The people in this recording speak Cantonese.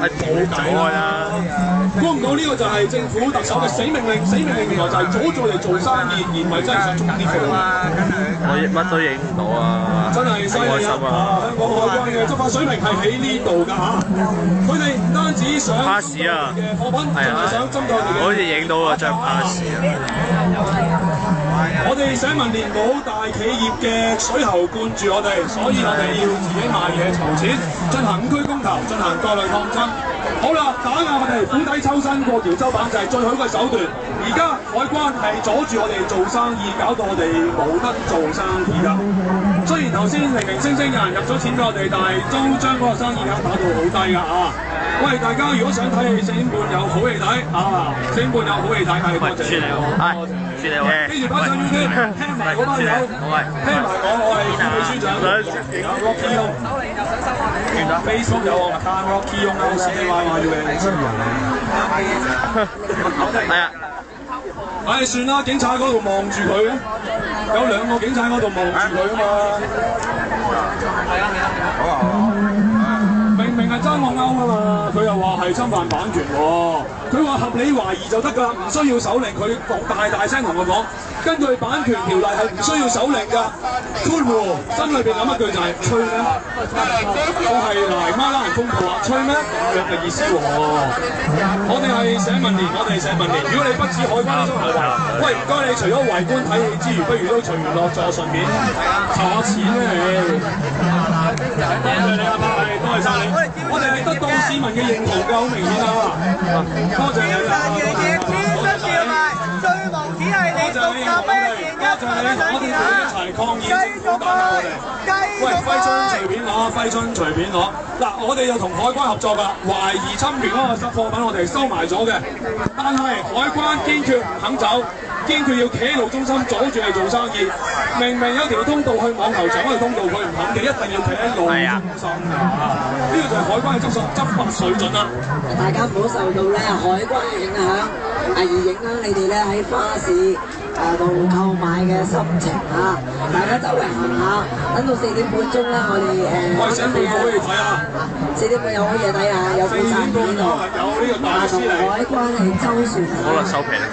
冇計啦！估唔到呢個就係政府特首嘅死命令，死命令原來就係阻住我哋做生意，而唔係真係想捉啲貨。我乜都影唔到啊！真係犀利啊！香港海關嘅執法水平係喺呢度㗎嚇，佢哋唔單止想巴士啊嘅貨品，仲係想針對我哋嘅。好似影到啊張巴士啊！我哋社民連冇大企業嘅水喉灌住我哋，所以我哋要自己賣嘢籌錢，進行5區公投，進行各類抗爭。好啦，打壓我哋釜底抽薪過橋州板就係最好嘅手段。而家海關係阻住我哋做生意，搞到我哋冇得做生意啦。雖然頭先零零星星有人入咗錢俾我哋，但係都將嗰個生意額打到好低㗎啊！喂，大家如果想睇戲4點半有好戲睇啊，4點半有好戲睇，係多謝你，多謝。記住打上 YouTube， 聽埋嗰班友，聽埋我係副秘書長，有 Rocky Yung， Facebook 有我麥單 Rocky Yung LCY，係啊。唉，算啦，警察喺嗰度望住佢，有2個警察喺嗰度望住佢啊嘛。好啊。明明係爭我勾啊嘛，佢又話係侵犯版權喎。佢話合理懷疑就得㗎，唔需要手令。佢大聲同我講，根據版權條例係唔需要手令㗎。cool 心裏邊諗一句就係吹咩？我係泥媽拉人風暴啊，吹咩？咁嘅意思喎。我哋係社民連，我哋社民連。如果你不似海關呢種行為，喂唔該你除咗圍觀睇戲之餘，不如都隨緣樂助，順便籌下錢咧你。多謝你啊，多謝晒你。我哋係得到市民嘅認同㗎，好明顯啊！多謝你啊！天生笑賣，最無恥係你獨立咩原因？我哋一齊抗議，繼續喂，揮春隨便攞，揮春隨便攞。嗱，我哋又同海關合作㗎，懷疑侵權嗰個貨品我哋收埋咗嘅，但係海關堅決唔肯走。堅決要企喺路中心阻住你做生意，明明有條通道去網球場嗰條通道，佢唔肯嘅，一定要企喺路中心㗎。呢個就係海關嘅執法水準啦。大家唔好受到咧海關嘅影響，而影響你哋咧喺花市度購買嘅心情啊！大家周圍行下，等到4點半鐘咧，我哋4點半可以睇啊！4點半有好嘢睇啊，有部撐喺度，同海關係周旋。好啦，收皮啦。